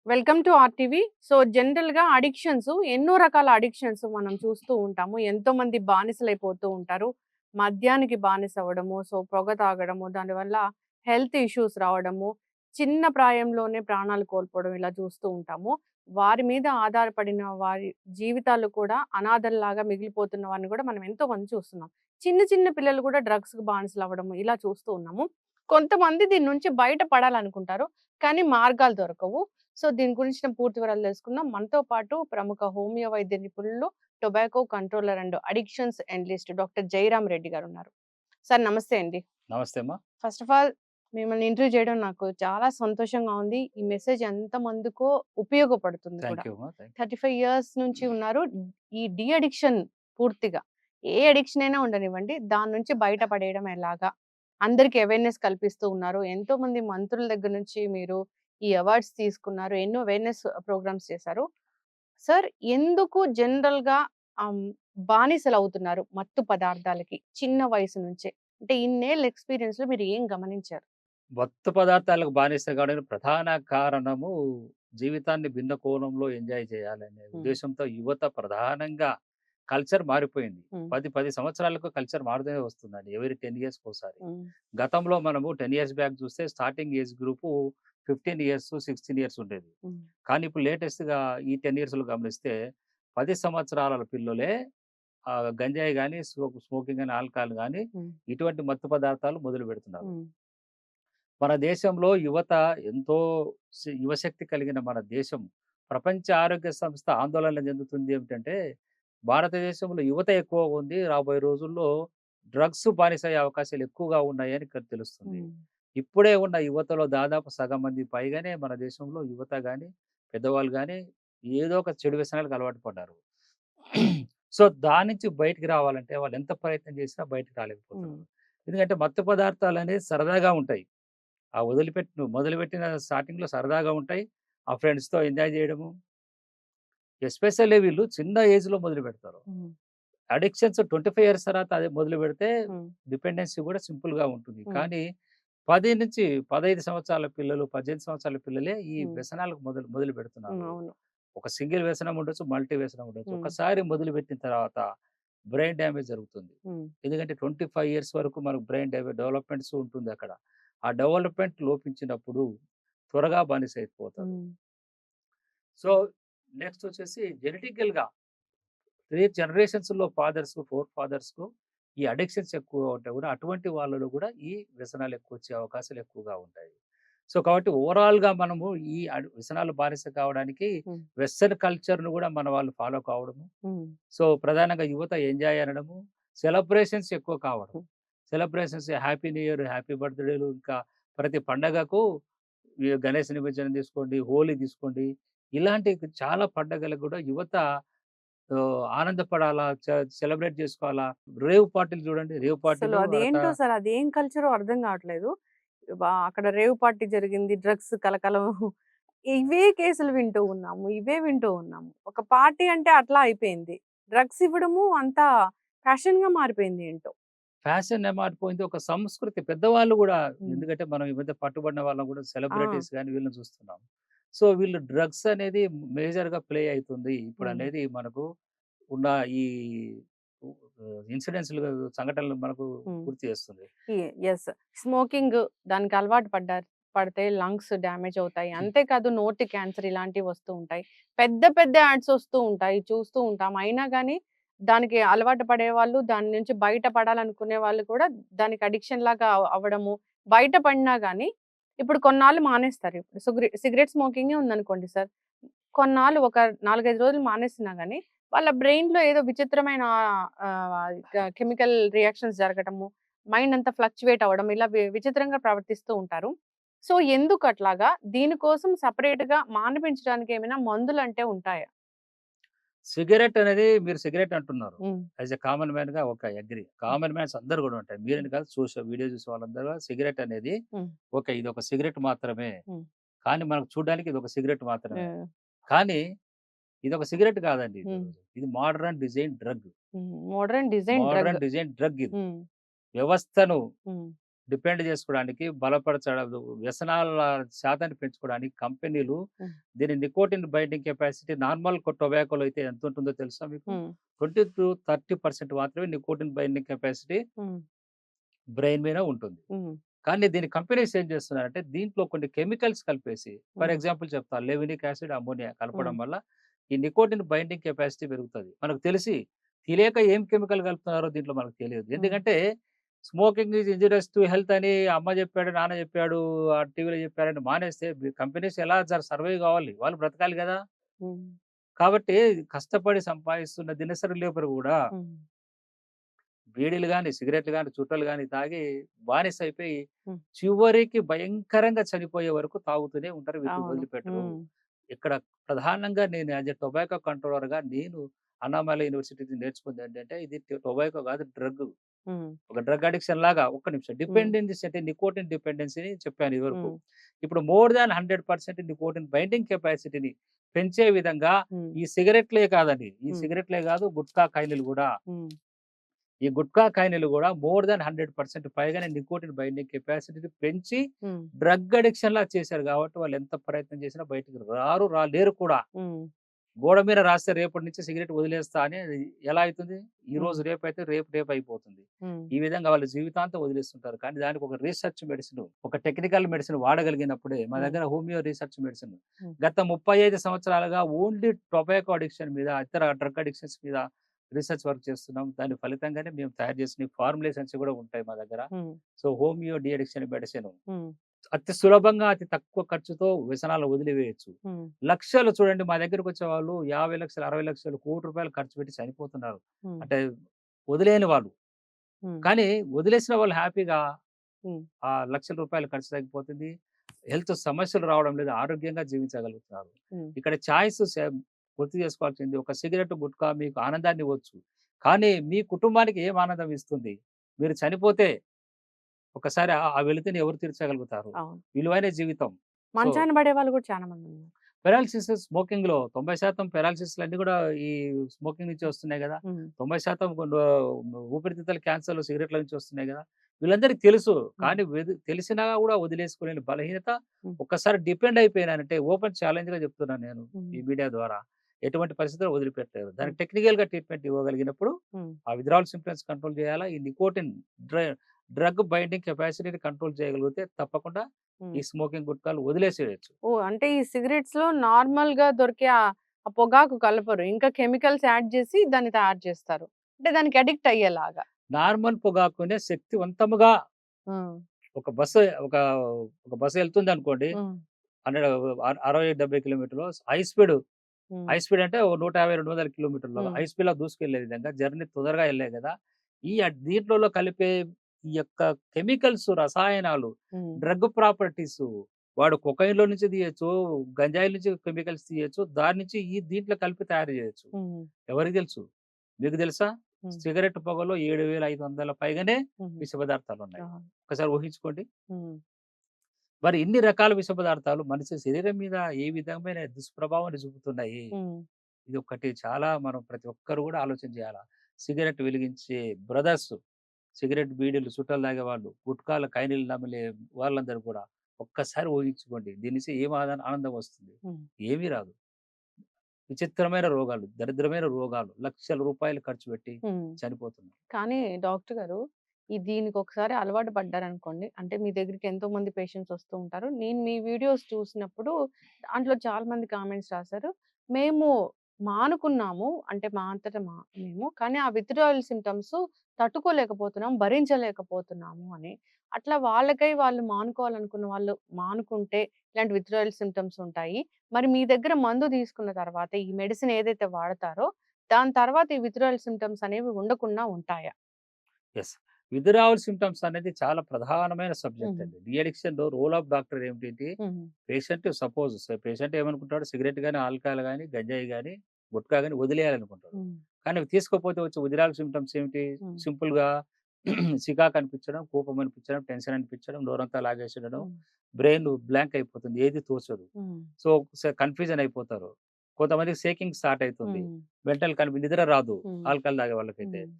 Welcome to RTV. So జనరల్‌గా addictions ఎన్నో రకాల అడిక్షన్స్ మనం చూస్తూ ఉంటాము. ఎంతోమంది బానిసలైపోతూ ఉంటారు. మద్యానికి బానిస అవ్వడము, సో పొగ తాగడము, దానివల్ల హెల్త్ ఇష్యూస్ రావడము, చిన్న ప్రాయంలోనే ప్రాణాలు కోల్పోవడం ఇలా చూస్తూ ఉంటాము. వారి మీద ఆధారపడిన వారి జీవితాలు కూడా అనాథల్లాగా మిగిలిపోతున్న వారిని కూడా మనం ఎంతో మంది చూస్తున్నాం. చిన్న చిన్న పిల్లలు కూడా డ్రగ్స్‌కి బానిసలవ్వడము ఇలా చూస్తూ ఉన్నాము. కొంతమంది దీని నుంచి బయట పడాలనుకుంటారు. కానీ మార్గాలు దొరకవు. సో, దీని గురించిన పూర్తి వివరాలు తెలుసుకుందాం. మనతో పాటు ప్రముఖ హోమియో వైద్య నిపుణులు, tobacco controller and addictions analyst doctor Jayaram Reddy గారున్నారు. సార్ నమస్తే అండి. నమస్తే అమ్మా. ఫస్ట్ ఆఫ్ ఆల్ మిమ్మల్ని ఇంటర్వ్యూ చేయడం నాకు చాలా సంతోషంగా ఉంది. ఈ మెసేజ్ ఎంతమందికో ఉపయోగపడుతుంది కూడా. థాంక్ యూ అమ్మా. థాంక్ 35 ఇయర్స్ నుంచి ఉన్నారు. ఈ డి అడిక్షన్ పూర్తిగా ఏ అడిక్షన్ అయినా ఉండనివ్వండి. దాని నుంచి బయట పడేయడం ఎలాగా? అందరికి అవేర్‌నెస్ కల్పిస్తూ ఉన్నారు. ఎంతోమంది మంత్రుల దగ్గర నుంచి మీరు ఈ అవార్డ్స్ తీసుకున్నారు. ఎన్నో అవేర్‌నెస్ ప్రోగ్రామ్స్ చేశారు. సార్ ఎందుకు జనరల్‌గా ఆహ్, బానిసలవుతున్నారు మత్తు పదార్థాలకి చిన్న వయసు నుంచే? అంటే ఇన్నేళ్ల ఎక్స్‌పీరియన్స్‌లో మీరు ఏం గమనించారు? మత్తు పదార్థాలకు బానిస కావడానికి ప్రధాన కారణము జీవితాన్ని భిన్న కోణంలో ఎంజాయ్ చేయాలనే హ్మ్. ఉద్దేశ్యంతో యువత ప్రధానంగా కల్చర్ మారిపోయింది. హ్మ్. 10 సంవత్సరాలకు కల్చర్ మారుతూనే వస్తుందండి. ఎవరీ 10 ఇయర్స్‌కోసారి. హ్మ్. గతంలో మనము 10 ఇయర్స్ బ్యాక్ చూస్తే starting age group 15 years, 16 years ఉండేది. హ్మ్. కానీ ఇప్పుడు లేటెస్ట్‌గా ఈ 10 ఇయర్స్‌లో గమనిస్తే 10 సంవత్సరాల పిల్లోలే గంజాయి గాని, స్మోకింగ్ గాని, ఆల్కహాల్ గాని హ్మ్. ఇటువంటి మత్తు పదార్థాలు మొదలుపెడుతున్నారు. హ్మ్. మన దేశంలో యువత ఎంతో యువశక్తి కలిగిన మన దేశం ప్రపంచ ఆరోగ్య సంస్థ ఆందోళన చెందుతుంది ఏమిటంటే, భారతదేశంలో యువత ఎక్కువగా ఉంది. రాబోయే రోజుల్లో డ్రగ్స్ బానిసయ్యే అవకాశాలు ఎక్కువగా ఉన్నాయని ఇక్కడ తెలుస్తుంది. హ్మ్. ఇప్పుడే ఉన్న యువతలో దాదాపు సగం మంది పైగానే మన దేశంలో యువత గాని, పెద్దవాళ్ళు గాని ఏదో ఒక చెడు వ్యసనాలకు అలవాటు పడ్డారు. సో, దాని నుంచి బయటికి రావాలంటే వాళ్ళు ఎంత ప్రయత్నం చేసినా బయటికి హ్మ్. రాలేకపోతున్నారు. ఎందుకంటే మత్తు పదార్థాలనేవి సరదాగా ఉంటాయి. నువ్వు మొదలుపెట్టిన స్టార్టింగ్‌లో సరదాగా ఉంటాయి. ఆ ఫ్రెండ్స్‌తో ఎంజాయ్ చేయడము. ఎస్పెషల్లీ వీళ్ళు చిన్న ఏజ్‌లో మొదలుపెడతారు. హ్మ్. అడిక్షన్స్ 25 ఇయర్స్ తర్వాత అదే మొదలుపెడితే హ్మ్. డిపెండెన్సీ కూడా సింపుల్‌గా ఉంటుంది. హ్మ్. కానీ 10-15 సంవత్సరాల పిల్లలు, 18 సంవత్సరాల పిల్లలే ఈ హ్మ్. వ్యసనాలకు హ్మ్. మొదలుపెడుతున్నారు. అవును. ఒక సింగిల్ వ్యసనం ఉండొచ్చు, మల్టీ వ్యసనం ఉండొచ్చు. హ్మ్. ఒకసారి మొదలుపెట్టిన తర్వాత బ్రెయిన్ డ్యామేజ్ జరుగుతుంది. హ్మ్. ఎందుకంటే 25 ఇయర్స్ వరకు మనకు బ్రెయిన్ డెవలప్‌మెంట్స్ ఉంటుంది అక్కడ. ఆ డెవలప్‌మెంట్ లోపించినప్పుడు త్వరగా బానిస అయిపోతారు. హ్మ్. సో, నెక్స్ట్ వచ్చేసి జెనెటికల్‌గా 3 జనరేషన్స్‌లో ఫోర్ ఫాదర్స్‌కు ఈ అడిక్షన్స్ ఎక్కువగా ఉంటాయి కూడా అటువంటి వాళ్ళలో కూడా ఈ వ్యసనాలు ఎక్కువొచ్చే అవకాశాలు ఎక్కువగా ఉంటాయి. సో, కాబట్టి ఓవరాల్‌గా మనము ఈ వ్యసనాలు బానిస కావడానికి హ్మ్. వెస్టర్న్ కల్చర్‌ను కూడా మన వాళ్ళు ఫాలో కావడము. హ్మ్. సో, ప్రధానంగా యువత ఎంజాయ్ అనడము, సెలబ్రేషన్స్ ఎక్కువ కావడం. Hmm. Celebrations happy new year, happy బర్త్‌డేలు ఇంకా ప్రతి పండగకు ఈ గణేష్ నిమజ్జనం తీసుకోండి, హోలీ తీసుకోండి. ఇలాంటి చాలా పండగలకు కూడా యువత ఆనందపడాలా, సెలబ్రేట్ చేసుకోవాలా. రేవ్ పార్టీలు చూడండి. రేవ్ అసలు పార్టీలు అదేంటో సార్ అదేం కల్చరో అర్థం కావట్లేదు. అక్కడ రేవ్ పార్టీ జరిగింది. డ్రగ్స్ కలకలం. ఇవే కేసులు వింటూ ఉన్నాము. ఇవే వింటూ ఉన్నాము. ఒక పార్టీ అంటే అట్లా అయిపోయింది. డ్రగ్స్ ఇవ్వడము అంతా ఫ్యాషన్‌గా మారిపోయింది ఏంటో. ఫ్యాషన్ మారిపోయింది. ఒక సంస్కృతి పెద్దవాళ్ళు గూడా హ్మ్. ఎందుకంటే మనం ఈ మధ్య పట్టుబడిన వాళ్ళని గూడా ఆ! సెలబ్రిటీస్ గాని వీళ్ళని చూస్తున్నాం. సో, వీళ్ళు డ్రగ్స్ అనేది మేజర్‌గా ప్లే అయితుంది. హ్మ్. ఇప్పుడనేది మనకు ఉన్న ఈ ఇన్సిడెంట్స్‌లు సంఘటనలు మనకు హ్మ్. గుర్తు చేస్తుంది. యెస్. స్మోకింగ్ దానికి అలవాటు పడితే లంగ్స్ డ్యామేజ్ అవుతాయి. అంతేకాదు నోటి క్యాన్సర్ ఇలాంటివి వస్తూ ఉంటాయి. పెద్ద పెద్ద యాడ్స్ వస్తూ ఉంటాయి. చూస్తూ ఉంటాం. అయినా గాని దానికి అలవాటు పడేవాళ్ళు, దాని నుంచి బయట పడాలనుకునే వాళ్ళు కూడా దానికి అడిక్షన్ లాగా అవ్వడము. బయట పడినా గాని ఇప్పుడు కొన్నాళ్ళు మానేస్తారు. ఇప్పుడు సిగరెట్ స్మోకింగే ఉందనుకోండి సార్. కొన్నాళ్ళు ఒక 4, 5 రోజులు మానేసినా గాని వాళ్ళ బ్రెయిన్‌లో ఏదో విచిత్రమైన కెమికల్ రియాక్షన్స్ జరగటము, మైండ్ అంతా ఫ్లక్చుయేట్ అవ్వడం ఇలా విచిత్రంగా ప్రవర్తిస్తూ ఉంటారు. సో, ఎందుకట్లాగా? దీనికోసం సెపరేట్‌గా మానిపించడానికి ఏమైనా మందులంటే ఉంటాయా? సిగరెట్ అనేది మీరు సిగరెట్ అంటున్నారు. హ్మ్. యాస్ ఎ కామన్ మ్యాన్‌గా అగ్రీ. హ్మ్. కామన్ మ్యాన్స్ అందరూ గూడా ఉంటాయి. హ్మ్. మీరని కాదు వీడియో చూసే వాళ్ళందరూ సిగరెట్ అనేది హ్మ్. ఓకే. ఇదొక సిగరెట్ మాత్రమే. హ్మ్. కానీ మనకు చూడ్డానికి ఇదొక సిగరెట్ మాత్రమే. హ్మ్. కానీ ఇదొక సిగరెట్ కాదండి ఇది. హ్మ్. ఇది మోడరన్ డిజైన్ డ్రగ్. హ్మ్. Modern design drug. Modern design drug ఇది. హ్మ్. వ్యవస్థను హ్మ్. డిపెండ్ చేసుకోవడానికి, బలపరచడం, వ్యసనాల శాతాన్ని పెంచుకోవడానికి కంపెనీలు హ్మ్. దీని నికోటిన్ బైండింగ్ కెపాసిటీ నార్మల్ టొబాకోలో అయితే ఎంత ఉంటుందో తెలుసా మీకు? హ్మ్. 20-30% మాత్రమే నికోటిన్ బైండింగ్ కెపాసిటీ హ్మ్. బ్రెయిన్ మీద ఉంటుంది. హ్మ్. కానీ దీని కంపెనీస్ ఏం చేస్తున్నారంటే దీంట్లో కొన్ని కెమికల్స్ కలిపేసి, ఫర్ హ్మ్. ఎగ్జాంపుల్ చెప్తా, లెవినిక్ యాసిడ్, అమ్మోనియా హ్మ్. కలపడం వల్ల ఈ నికోటిన్ బైండింగ్ కెపాసిటీ పెరుగుతది. మనకు తెలియక ఏం కెమికల్ కలుపుతున్నారో దీంట్లో మనకు తెలియదు. హ్మ్. ఎందుకంటే smoking is injurious to health అని అమ్మ చెప్పాడు, నాన్న చెప్పాడు, టీవీలో చెప్పారని మానేస్తే కంపెనీస్ ఎలా సర్వైవ్ కావాలి? వాళ్ళు బ్రతకాలి కదా! హ్మ్. కాబట్టి కష్టపడి సంపాదిస్తున్న దినసరి లేబర్ కూడా హ్మ్. బీడీలు గాని, సిగరెట్‌లు గాని, చుట్టలు గాని తాగి బానిసైపోయి హ్మ్. చివరికి భయంకరంగా చనిపోయే వరకు తాగుతూనే ఉంటారు. వీటిని అవును. వదిలిపెట్టరు. హ్మ్. ఇక్కడ ప్రధానంగా నేను యాస్ ఎ టొబాకో కంట్రోలర్‌గా నేను అన్నామలై యూనివర్సిటీ నుంచి నేర్చుకుందేంటంటే ఇది టొబాకో కాదు, డ్రగ్. హ్మ్. ఒక డ్రగ్ అడిక్షన్ లాగా. ఒక్క నిమిషం. హ్మ్. డిపెండెన్సీ అంటే నికోటిన్ డిపెండెన్సీని చెప్పాను ఇదివరకు. హ్మ్. ఇప్పుడు మోర్ థాన్ 100% నికోటిన్ బైండింగ్ కెపాసిటీని పెంచే విధంగా హ్మ్. ఈ సిగరెట్లే కాదండి. ఈ హ్మ్. సిగరెట్లే కాదు, గుట్కా, ఖైనీలు గూడా. హ్మ్. ఈ గుట్కా, ఖైనీలు గూడా మోర్ థాన్ 100% పైగానే నికోటిన్ బైండింగ్ కెపాసిటీని పెంచి హ్మ్. డ్రగ్ అడిక్షన్‌లా చేశారు గాబట్టి వాళ్ళు ఎంత ప్రయత్నం చేసినా బయటికి రాలేరు కూడా. హ్మ్. గోడ మీద రాస్తే రేపటి నుంచి సిగరెట్ వదిలేస్తా అని అది ఎలా అయితుంది? హ్మ్. ఈరోజు రేపైతే రేపు అయిపోతుంది. హ్మ్. ఈ విధంగా వాళ్ళు జీవితాంతం వదిలేస్తుంటారు. కానీ దానికి ఒక రీసెర్చ్ మెడిసిన్, ఒక టెక్నికల్ మెడిసిన్ వాడగలిగినప్పుడే మా హ్మ్. దగ్గర హోమియో రీసెర్చ్ మెడిసిన్ హ్మ్. గత 35 సంవత్సరాలుగా ఓన్లీ టొబాకో అడిక్షన్ మీద, ఇతర డ్రగ్ అడిక్షన్స్ మీద రీసెర్చ్ వర్క్ చేస్తున్నాం. దాని ఫలితంగానే మేము తయారు చేసిన ఫార్ములేషన్స్ కూడా ఉంటాయి మా దగ్గర. హ్మ్. So, homeo de addiction medicine హ్మ్. అతి సులభంగా, అతి తక్కువ ఖర్చుతో వ్యసనాలు వదిలివేయొచ్చు. హ్మ్. లక్షలు చూడండి, మా దగ్గరకొచ్చేవాళ్ళు 50,00,000, 60,00,000, ₹1,00,00,000 ఖర్చు పెట్టి చనిపోతున్నారు. హ్మ్. అంటే వదిలేయని వాళ్ళు. హ్మ్. కానీ వదిలేసిన వాళ్ళు హ్యాపీగా హ్మ్. ఆ రూ. 1,00,000 ఖర్చు తగ్గిపోతుంది. హెల్త్ సమస్యలు రావడం లేదు. ఆరోగ్యంగా జీవించగలుగుతున్నారు. హ్మ్. ఇక్కడ చాయిస్ గుర్తు చేసుకోవాల్సింది, ఒక సిగరెట్, గుట్కా మీకు ఆనందాన్ని ఇవ్వచ్చు. కానీ మీ కుటుంబానికి ఏం ఆనందం ఇస్తుంది? మీరు చనిపోతే ఒకసారి ఆ వెలితిని ఎవరు తీర్చగలుగుతారు? అవును. విలువైన జీవితం. సో, మంచాన పడేవాళ్ళు గూడా చాలా మందున్నారు. పెరాలిసిస్ స్మోకింగ్‌లో 90% పెరాలిసిస్‌లన్నీ గూడా ఈ స్మోకింగ్ నుంచే వస్తున్నాయి గదా! హ్మ్. 90% ఊపిరితిత్తుల క్యాన్సర్‌లు సిగరెట్‌ల నుంచి వస్తున్నాయి గదా! వీళ్ళందరికీ తెలుసు. హ్మ్. కానీ తెలిసినా గూడా వదిలేసుకోలేని బలహీనత, హ్మ్. ఒక్కసారి డిపెండ్ అయిపోయినానంటే ఓపెన్ ఛాలెంజ్‌గా చెప్తున్నాను నేను హ్మ్. ఈ మీడియా ద్వారా. ఎటువంటి పరిస్థితిలో వదిలిపెట్టలేరు. హ్మ్. దానికి టెక్నికల్‌గా ట్రీట్మెంట్ ఇవ్వగలిగినప్పుడు హ్మ్. ఆ విత్‌డ్రావల్ సింప్టమ్స్ కంట్రోల్ చేయాలా, ఈ నికోటిన్ డ్ర డ్రగ్ బైండింగ్ కెపాసిటీని కంట్రోల్ చేయగలిగితే తప్పకుండా హ్మ్. ఈ స్మోకింగ్ గుట్కాలు వదిలేసేయొచ్చు. ఓహ్! అంటే ఈ సిగరెట్స్‌లో నార్మల్‌గా దొరికే ఆ పొగాకు కలపరు. ఇంకా కెమికల్స్ యాడ్ చేసి దాన్ని తయారు చేస్తారు. అంటే దానికి అడిక్ట్ అయ్యేలాగా. నార్మల్ పొగాకునే శక్తివంతముగా హ్మ్. ఒక బస్సు ఒక ఒక బస్సు ఎళ్తుందనుకోండి. హ్మ్. 100 60, 70 కిలోమీటర్లు హ్మ్. హై స్పీడ్ అంటే ఓ 150, 200 కిలోమీటర్లు హ్మ్. హై స్పీడ్‌లో దూసుకెళ్ళే విధంగా జర్నీ తొందరగా ఎళ్ళే కదా! దీంట్లలో కలిపే ఈ యొక్క కెమికల్స్, రసాయనాలు, హ్మ్. డ్రగ్ ప్రాపర్టీసు, వాడు కొకైన్‌లో నుంచి తీయొచ్చు, గంజాయి నుంచి కెమికల్స్ తీయొచ్చు. దాని నుంచి దీంట్లో కలిపి తయారు చేయొచ్చు. హ్మ్. ఎవరికి తెలుసు? మీకు తెలుసా? హ్మ్. సిగరెట్ పొగలో 7,500 పైగానే హుహు. విష పదార్థాలున్నాయి. అవును. ఒకసారి ఊహించుకోండి. హ్మ్. మరి ఇన్ని రకాల విష పదార్థాలు మనిషి శరీరం మీద ఏ విధమైన దుష్ప్రభావాన్ని చూపుతున్నాయి. హ్మ్. ఇదొక్కటి చాలా మనం ప్రతి ఒక్కరు గూడా ఆలోచన చేయాల. సిగరెట్ వెలిగించే బ్రదర్స్, సిగరెట్ బీడీలు చుట్టలు తాగేవాళ్ళు, గుట్కాల కైనీలు నమిలే వాళ్ళందరూ కూడా ఒక్కసారి ఊహించుకోండి. దీని నుంచి ఏం ఆనందం వస్తుంది? హ్మ్. ఏమీ రాదు. విచిత్రమైన రోగాలు, దరిద్రమైన రోగాలు, లక్షల రూపాయలు ఖర్చు పెట్టి హ్మ్. చనిపోతున్నారు. కానీ డాక్టర్ గారు, దీనికొకసారి అలవాటు పడ్డారనుకోండి, అంటే మీ దగ్గరికి ఎంతోమంది పేషెంట్స్ వస్తూ ఉంటారు. నేను మీ వీడియోస్ చూసినప్పుడు దాంట్లో చాలా మంది కామెంట్స్ రాసారు. మేము మానుకున్నాము. అంటే మా అంతట మేము. కానీ ఆ విత్‌డ్రాయల్ సింప్టమ్స్ తట్టుకోలేకపోతున్నాం, భరించలేకపోతున్నాము అని. అట్లా వాళ్ళకై వాళ్ళు మానుకోవాలనుకున్న వాళ్ళు మానుకుంటే ఇలాంటి విత్‌డ్రాయల్ సింప్టమ్స్ ఉంటాయి. మరి మీ దగ్గర మందు తీసుకున్న తర్వాత ఈ మెడిసిన్ ఏదైతే వాడతారో దాని తర్వాత ఈ విత్‌డ్రాయల్ సింప్టమ్స్ అనేవి ఉండకుండా ఉంటాయా? యెస్. విథ్‌డ్రావల్ సింప్టమ్స్ అనేది చాలా ప్రధానమైన సబ్జెక్ట్ హుహు. అండి. డీ అడిక్షన్‌లో రోల్ ఆఫ్ డాక్టర్ ఏమిటేంటి? హుహు. పేషెంట్ ఏమనుకుంటాడు, సిగరెట్ గాని, ఆల్కహాల్ గాని, గంజాయి గాని, గుట్కా గాని వదిలేయాలనుకుంటాడు. హ్మ్. కానీ అవి తీసుకోకపోతే వచ్చే విథ్‌డ్రావల్ సింప్టమ్స్ ఏమిటి? హ్మ్. సింపుల్‌గా చికాకు అనిపించడం, కోపం అనిపించడం, టెన్షన్ అనిపించడం, నోరంతా లాగేసేయడం, హ్మ్. బ్రెయిన్ బ్లాంక్ అయిపోతుంది. ఏది తోచదు. హ్మ్. సో, కన్‌ఫ్యూజన్ అయిపోతారు. కొంతమందికి షేకింగ్ స్టార్ట్ అయితుంది. హ్మ్. నిద్ర రాదు. హ్మ్. ఆల్కహాల్ తాగే వాళ్ళకైతే. హ్మ్.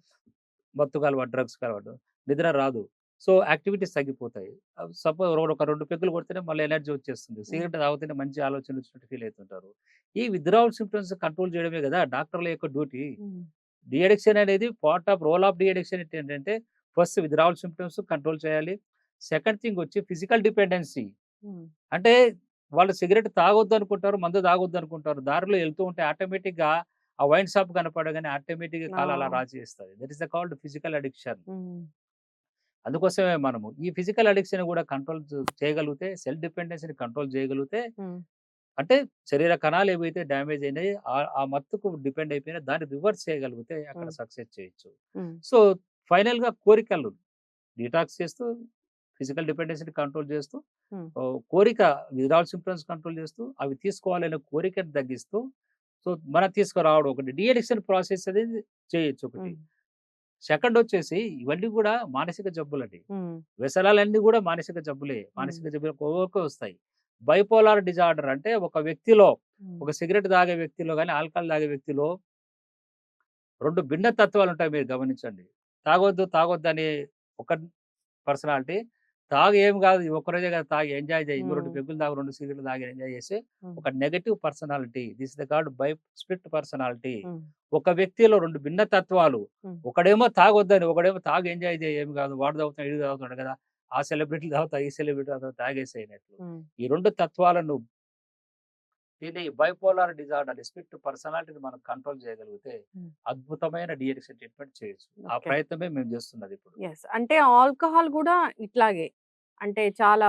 మత్తుకు అలవాటు, డ్రగ్స్‌కి అలవాటు. నిద్ర రాదు. సో యాక్టివిటీస్ తగ్గిపోతాయి. సపోజ్ ఒక 2 పెగ్గులు కొడితేనే మళ్ళీ ఎనర్జీ వచ్చేస్తుంది. సిగరెట్ తాగితేనే మంచి ఆలోచనలు వచ్చినట్టు ఫీల్ అవుతుంటారు. ఈ విత్‌డ్రావల్ సింప్టమ్స్ కంట్రోల్ చేయడమే కదా డాక్టర్ల యొక్క డ్యూటీ. హ్మ్. డీ అడిక్షన్ అనేది part of role of de addiction ఏంటంటే ఫస్ట్ విత్‌డ్రావల్ సింప్టమ్స్ కంట్రోల్ చేయాలి. సెకండ్ థింగ్ వచ్చి ఫిజికల్ డిపెండెన్సీ. హ్మ్. అంటే వాళ్ళు సిగరెట్ తాగొద్దు అనుకుంటారు, మందు తాగొద్దు అనుకుంటారు. దారిలో వెళ్తూ ఉంటే ఆటోమేటిక్‌గా ఆ వైన్ షాప్ కనపడగానే ఆటోమేటిక్‌గా ఆ! కాలు అలా రాచేస్తది. That is the called physical addiction. Hmm. అందుకోసమే మనము ఈ ఫిజికల్ అడిక్షన్ కూడా కంట్రోల్ చేయగలిగితే, సెల్ఫ్ డిపెండెన్సీని కంట్రోల్ చేయగలిగితే, హ్మ్. అంటే శరీర కణాలు ఏవైతే డ్యామేజ్ అయినాయి ఆ మత్తుకు డిపెండ్ అయిపోయినాయి దాన్ని రివర్స్ చేయగలిగితే అక్కడ హ్మ్. సక్సెస్ చేయొచ్చు. హ్మ్. సో ఫైనల్‌గా కోరికలు డీటాక్స్ చేస్తూ, ఫిజికల్ డిపెండెన్సీని కంట్రోల్ చేస్తూ, హ్మ్. కోరిక విత్‌డ్రావల్ సింప్టమ్స్ కంట్రోల్ చేస్తూ, అవి తీసుకోవాలనే కోరికను తగ్గిస్తూ, సో మనం తీసుకురావడం ఒకటి. డీ అడిక్షన్ ప్రాసెస్ అనేది చేయొచ్చు ఒకటి. హ్మ్. సెకండ్ వచ్చేసి ఇవన్నీ కూడా మానసిక జబ్బులండి. హ్మ్. వ్యసనాలన్నీ కూడా మానసిక జబ్బులే. హ్మ్. మానసిక జబ్బులు ఒక్కొక్కరికి వస్తాయి. బైపోలార్ డిజార్డర్ అంటే ఒక వ్యక్తిలో, హ్మ్. ఒక సిగరెట్ తాగే వ్యక్తిలో గాని, ఆల్కహాల్ తాగే వ్యక్తిలో 2 భిన్న తత్వాలుంటాయి మీరు గమనించండి. తాగొద్దు, తాగొద్దని ఒక పర్సనాలిటీ, తాగు ఏమి గాదు. ఈ ఒక్కరోజే కదా తాగి ఎంజాయ్ జెయి. ఇంకో 2 హ్మ్. పెగ్గులు తాగు, 2 సిగరెట్లు తాగి ఎంజాయ్ చేసి హ్మ్. ఒక negative personality. This is the called split personality. హ్మ్. ఒక వ్యక్తిలో 2 భిన్న తత్వాలు. హ్మ్. ఒకడేమో తాగొద్దని, ఒకడేమో తాగి ఎంజాయ్ జెయి ఏమి గాదు. వాడు తాగుతున్నాడు, ఈడు తాగుతున్నాడు కదా! ఆ సెలబ్రిటీలు తాగుతారు, ఈ సెలబ్రిటీ తాగుతారు తాగేసేయనట్లు. హ్మ్. ఈ 2 తత్వాలను దీన్ని బైపోలార్ డిజార్డర్ స్ప్లిట్ పర్సనాలిటీని మనం కంట్రోల్ చేయగలిగితే హ్మ్. అద్భుతమైన డీ అడిక్షన్ ట్రీట్మెంట్ చేయొచ్చు. ఆ ఓకే. ప్రయత్నమే మేము చేస్తున్నది ఇప్పుడు. యెస్. అంటే ఆల్కహాల్ గూడా ఇట్లాగే. అంటే చాలా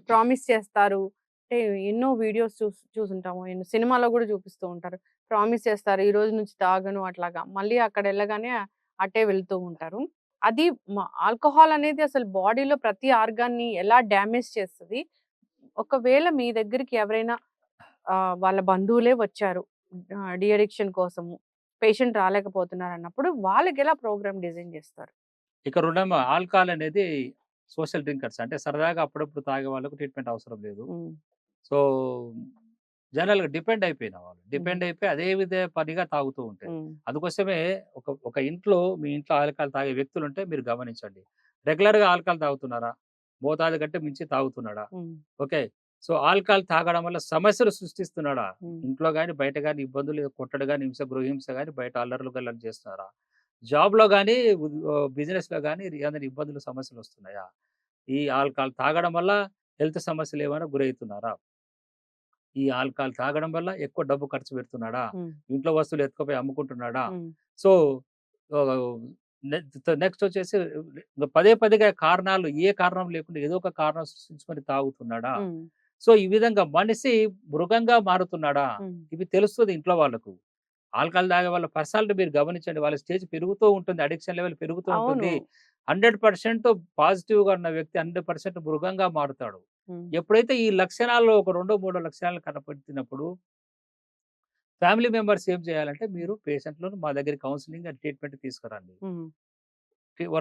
ప్రామిస్ చేస్తారు. అంటే ఎన్నో వీడియోస్ చూసుంటాము. ఎన్నో సినిమాలో గూడా చూపిస్తూ ఉంటారు. ప్రామిస్ చేస్తారు. ఈ రోజు నుంచి తాగను అట్లాగా. మళ్ళీ అక్కడెళ్ళగానే అటే వెళ్తూ ఉంటారు. అది ఆల్కహాల్ అనేది అసలు బాడీలో ప్రతి ఆర్గాన్‌ని ఎలా డ్యామేజ్ చేస్తది. ఒకవేళ మీ దగ్గరికి ఎవరైనా వాళ్ళ బంధువులే వచ్చారు. డీ అడిక్షన్ కోసము. పేషెంట్ రాలేకపోతున్నారన్నప్పుడు వాళ్ళకెలా ప్రోగ్రామ్ డిజైన్ జేస్తారు? ఇక రెండేమో ఆల్కహాల్ అనేది సోషల్ డ్రింకర్స్. అంటే సరదాగా అప్పుడప్పుడు తాగే వాళ్ళకు ట్రీట్మెంట్ అవసరం లేదు. హ్మ్. సో, జనరల్‌గా డిపెండ్ అయిపోయిన వాళ్ళు. హ్మ్. డిపెండ్ అయిపోయి అదే పనిగా తాగుతూ ఉంటే. హ్మ్. అందుకోసమే ఒక ఇంట్లో మీ ఇంట్లో ఆల్కహాల్ తాగే వ్యక్తులుంటే మీరు గమనించండి. రెగ్యులర్‌గా ఆల్కహాల్ తాగుతున్నారా? మోతాదు కంటే మించి తాగుతున్నాడా? హ్మ్. ఓకే. సో, ఆల్కహాల్ తాగడం వల్ల సమస్యలు సృష్టిస్తున్నాడా? హ్మ్. ఇంట్లో గాని, బయట గాని ఇబ్బందులు కొట్టడు గాని, గృహహింస గాని, బయట అల్లర్లు గల్లర్లు చేస్తున్నారా? జాబ్‌లో గాని, బిజినెస్‌లో గాని ఏదైనా ఇబ్బందులు, సమస్యలొస్తున్నాయా? ఈ ఆల్కహాల్ తాగడం వల్ల హెల్త్ సమస్యలేమైనా గురయితున్నారా? ఈ ఆల్కహాల్ తాగడం వల్ల ఎక్కువ డబ్బు ఖర్చు పెడుతున్నాడా? హ్మ్. ఇంట్లో వస్తువులు ఎత్తుకపోయి అమ్ముకుంటున్నాడా? హ్మ్. సో, ఆహ్, నెక్స్ట్ వచ్చేసి పదే పదేగా కారణాలు ఏ కారణం లేకుండా ఏదో ఒక కారణం సృష్టించుకొని తాగుతున్నాడా? హ్మ్. సో, ఈ విధంగా మనిషి మృగంగా మారుతున్నాడా? హ్మ్. ఇవి తెలుస్తది ఇంట్లో వాళ్ళకు. ఆల్కహాల్ తాగే వాళ్ళ పర్సనాలిటీ మీరు గమనించండి. వాళ్ళ స్టేజ్ పెరుగుతూ ఉంటుంది. అడిక్షన్ లెవెల్ పెరుగుతూ అవును. ఉంటుంది. 100% పాజిటివ్‌గా ఉన్న వ్యక్తి 100% మృగంగా మారుతాడు. హ్మ్. ఎప్పుడైతే ఈ లక్షణాల్లో ఒక రెండో, మూడో లక్షణాలు కనపడుతున్నప్పుడు ఫ్యామిలీ మెంబర్స్ ఏం చేయాలంటే హ్మ్. మీరు పేషెంట్‌లను మా దగ్గర కౌన్సెలింగ్ అండ్ ట్రీట్మెంట్ తీసుకురండి. హ్మ్.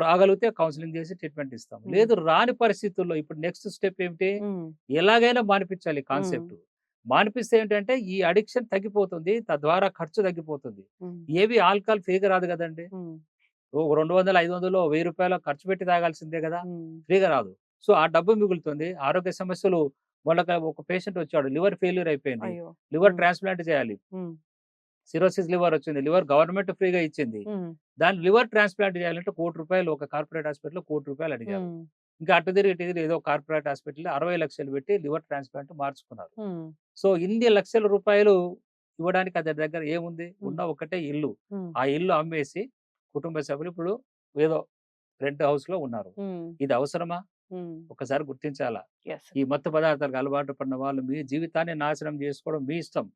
రాగలిగితే కౌన్సెలింగ్ చేసి ట్రీట్మెంట్ ఇస్తాం. హ్మ్. లేదు రాని పరిస్థితుల్లో ఇప్పుడు నెక్స్ట్ స్టెప్ ఏమిటి? హ్మ్. ఎలాగైనా మానిపించాలి హ్మ్. కాన్సెప్ట్. మానిపిస్తే ఏంటంటే ఈ అడిక్షన్ తగ్గిపోతుంది. తద్వారా ఖర్చు తగ్గిపోతుంది. హ్మ్. ఏవి ఆల్కహాల్ ఫ్రీగా రాదు గదండీ! హ్మ్. ఓ 200, 500 రూ. 1000 ఖర్చు పెట్టి తాగాల్సిందే గదా! హ్మ్. ఫ్రీగా రాదు. సో, ఆ డబ్బు మిగులుతుంది. ఆరోగ్య సమస్యలు మొన్నొక ఒక పేషెంట్ వచ్చాడు. లివర్ ఫెయిల్యూర్ అయిపోయింది. అయ్యో! లివర్ హ్మ్. ట్రాన్స్‌ప్లాంట్ చేయాలి. హ్మ్. సిరోసిస్ లివర్ వచ్చింది. లివర్ గవర్నమెంట్ ఫ్రీగా ఇచ్చింది. హ్మ్. దాన్ని లివర్ ట్రాన్స్‌ప్లాంట్ చేయాలంటే రూ. 1,00,00,000 ఒక కార్పొరేట్ హాస్పిటల్‌లో రూ. 1,00,00,000 అడిగారు. హ్మ్. ఇంకా అటు తిరిగి, ఇటు తిరిగి ఏదో కార్పొరేట్ హాస్పిటల్‌లో 60,00,000 పెట్టి లివర్ ట్రాన్స్‌ప్లాంట్ మార్చుకున్నారు. హ్మ్. సో, ఇన్ని లక్షల రూపాయలు ఇవ్వడానికి అతని దగ్గర ఏముంది? హ్మ్. ఉన్న ఒకటే ఇల్లు. హ్మ్. ఆ ఇల్లు అమ్మేసి కుటుంబ సభ్యులు ఇప్పుడు ఏదో రెంట్ హౌస్‌లో ఉన్నారు. హ్మ్. ఇది అవసరమా? హ్మ్. ఒకసారి గుర్తించాలా? యెస్. ఈ మత్తు పదార్థాలకు అలవాటు పడిన వాళ్ళు మీ జీవితాన్ని నాశనం చేసుకోవడం మీ ఇష్టం.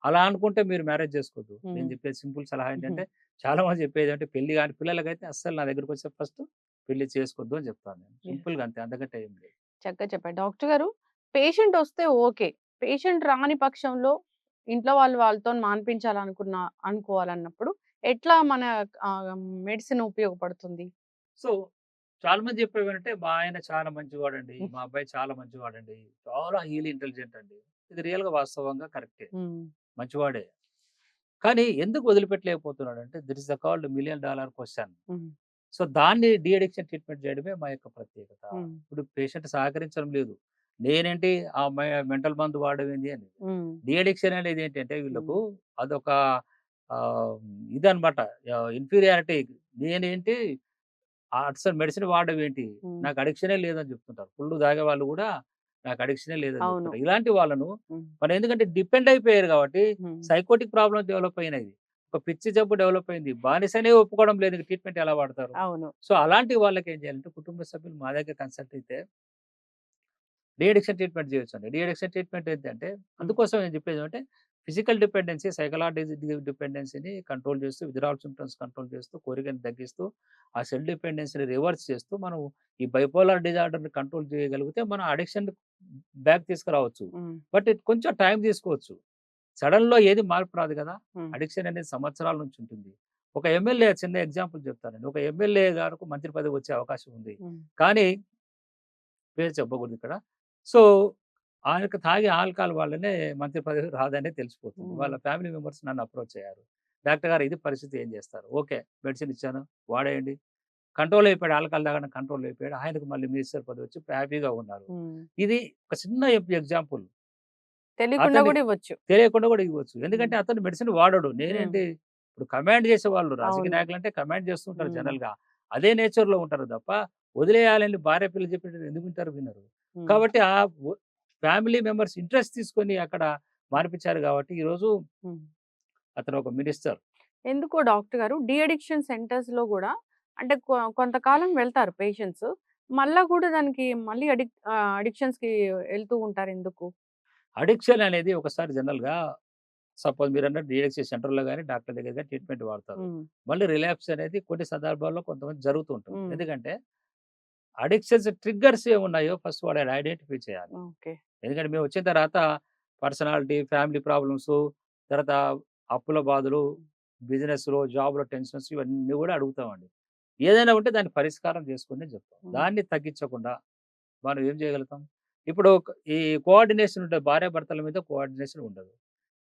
అలా అనుకుంటే మీరు మ్యారేజ్ చేసుకోవద్దు. నేను హ్మ్. చెప్పే సింపుల్ సలహా హుహు. ఏంటంటే చాలా మంది చెప్పేదేంటే పెళ్లి కాని పిల్లలకైతే అస్సలు నా దగ్గరకొస్తే ఫస్ట్ పెళ్లి చేసుకోవద్దు అని చెప్తాను నేను. యెస్. సింపుల్‌గా అంతే. అంతకంటే ఏం లేదు. చక్కగా చెప్పారు. డాక్టర్ గారు పేషెంట్ ఒస్తే ఓకే. పేషెంట్ రాని పక్షంలో ఇంట్లో వాళ్ళు వాళ్ళతోని అనుకోవాలన్నప్పుడు ఎట్లా మన మెడిసిన్ ఉపయోగపడుతుంది? సో, చాలా మంది చెప్పేవేంటంటే మా ఆయన చాలా మంచివాడండి. మా అబ్బాయి చాలా మంచివాడండి. చాలా హీలీ ఇంటెలిజెంట్ అండి. ఇది రియల్‌గా వాస్తవంగా కరెక్టే. హ్మ్. మంచివాడే. కానీ ఎందుకు వదిలిపెట్టలేకపోతున్నాడంటే this is the called $1,000,000 question. Hmm. So దాన్ని డీ అడిక్షన్ ట్రీట్మెంట్ చేయడమే మా యొక్క ప్రత్యేకత. హ్మ్. ఇప్పుడు పేషెంట్ సహకరించడం లేదు. నేనేంటి ఆ మెంటల్ మందు వాడడం ఏంది అని. హ్మ్. డీ అడిక్షన్ అనేది ఏంటంటే హ్మ్. వీళ్ళకు అదొక ఆహ్, ఇదనమాట. ఇన్ఫీరియారిటీ. నేనేంటి అసలు మెడిసిన్ వాడడం ఏంటి? హ్మ్. నాకు అడిక్షనే లేదని చెప్తుంటారు. ఫుల్లు తాగే వాళ్ళు గూడా నాకు అడిక్షనే లేదని అవును. చెప్తుంటారు. ఇలాంటి వాళ్ళను హ్మ్. మనం ఎందుకంటే డిపెండ్ అయిపోయారు కాబట్టి హ్మ్. సైకోటిక్ ప్రాబ్లమ్ డెవలప్ అయినాయి. ఒక పిచ్చి జబ్బు డెవలప్ అయింది. బానిసనే ఒప్పుకోవడం లేదు. ఇంక ట్రీట్మెంట్ ఎలా వాడతారు? అవును. సో, అలాంటి వాళ్ళకి ఏం చేయాలంటే కుటుంబ సభ్యులు మా దగ్గర కన్సల్ట్ అయితే డీ అడిక్షన్ ట్రీట్మెంట్ చేయొచ్చండి. డీ అడిక్షన్ ట్రీట్మెంట్ ఏంటంటే హ్మ్. అందుకోసం నేను చెప్పేదేమంటే ఫిజికల్ డిపెండెన్సీ, సైకలాజికల్ డిపెండెన్సీని కంట్రోల్ చేస్తూ, విత్‌డ్రావల్ సింప్టమ్స్ కంట్రోల్ చేస్తూ, కోరికను తగ్గిస్తూ, ఆ సెల్ఫ్ డిపెండెన్సీని రివర్స్ చేస్తూ, మనం ఈ బైపోలార్ డిజార్డర్‌ని కంట్రోల్ చేయగలిగితే మనం అడిక్షన్ బ్యాక్ తీసుకురావచ్చు. హ్మ్. బట్ కొంచెం టైం తీసుకోవచ్చు. సడెన్‌లో ఏది మార్పు రాదు కదా! హ్మ్. అడిక్షన్ అనేది సంవత్సరాల నుంచి ఉంటుంది. ఒక ఎమ్మెల్యే చిన్న ఎగ్జాంపుల్ చెప్తానండి. ఒక ఎమ్మెల్యే గారికి మంత్రి పదవి వచ్చే అవకాశం ఉంది. హ్మ్. కానీ పేరు చెప్పకూడదిక్కడ. సో, ఆయనకు తాగే ఆల్కహాల్ వల్లనే మంత్రి పదవి రాదనే తెలిసిపోతుంది. హ్మ్. వాళ్ళ ఫ్యామిలీ మెంబర్స్ నన్ను అప్రోచ్ అయ్యారు. డాక్టర్ గారు ఇది పరిస్థితి ఏం చేస్తారు? ఓకే. మెడిసిన్ ఇచ్చాను. వాడేయండి. కంట్రోల్ అయిపోయాడు. ఆల్కహాల్ తాగడం కంట్రోల్ అయిపోయాడు. ఆయనకు మళ్ళీ మినిస్టర్ పదవి వచ్చి హ్యాపీగా ఉన్నారు. హ్మ్. ఇది ఒక చిన్న ఎగ్జాంపుల్. తెలియకుండా అతని గూడా ఇవ్వచ్చు. తెలియకుండా కూడా ఇవ్వచ్చు. హ్మ్. ఎందుకంటే అతను మెడిసిన్ వాడడు. హ్మ్. నేనేంటి ఇప్పుడు కమాండ్ చేసేవాళ్ళు రాజకీయ అవును. నాయకులంటే కమాండ్ చేస్తుంటారు హ్మ్. జనరల్‌గా. అదే నేచర్‌లో ఉంటారు తప్ప వదిలేయాలని భార్య పిల్లలు చెప్పినట్టు ఎందుకు వింటారు? వినరు. హ్మ్. కాబట్టి ఆ వ ఫ్యామిలీ మెంబర్స్ ఇంట్రెస్ట్ తీసుకొని అక్కడ మార్పించారు కాబట్టి ఈరోజు హ్మ్. అతను ఒక మినిస్టర్. ఎందుకో డాక్టర్ గారు డీ అడిక్షన్ సెంటర్స్‌లో గూడా అంటే కొంతకాలం వెళ్తారు పేషెంట్స్. మళ్ళా గూడా దానికి మళ్ళీ అడిక్షన్స్‌కి ఎళ్తూ ఉంటారెందుకు? అడిక్షన్ అనేది ఒకసారి జనరల్‌గా సపోజ్ మీరన్నట్టు డీఎక్సీ సెంటర్‌లో గాని, డాక్టర్ దగ్గర గాని ట్రీట్మెంట్ వాడతారు. హ్మ్. మళ్ళీ రిలాప్స్ అనేది కొన్ని సందర్భాల్లో కొంతమంది జరుగుతూ ఉంటుంది. హ్మ్. ఎందుకంటే అడిక్షన్స్ ట్రిగ్గర్స్ ఏమున్నాయో ఫస్ట్ వాడు ఐడెంటిఫై చేయాలి. ఓకే. ఎందుకంటే మేమొచ్చిన తర్వాత పర్సనాలిటీ, ఫ్యామిలీ ప్రాబ్లమ్సు, తర్వాత అప్పుల బాధలు, బిజినెస్‌లో, జాబ్‌లో టెన్షన్స్ ఇవన్నీ గూడా అడుగుతామండి. ఏదైనా ఉంటే దాన్ని పరిష్కారం చేసుకోండి అని చెప్తాం. హ్మ్. దాన్ని తగ్గించకుండా మనం ఏం చేయగలుగుతాం? ఇప్పుడు ఈ కోఆర్డినేషన్ ఉంటది. భార్యాభర్తల మీద కోఆర్డినేషన్ ఉండదు.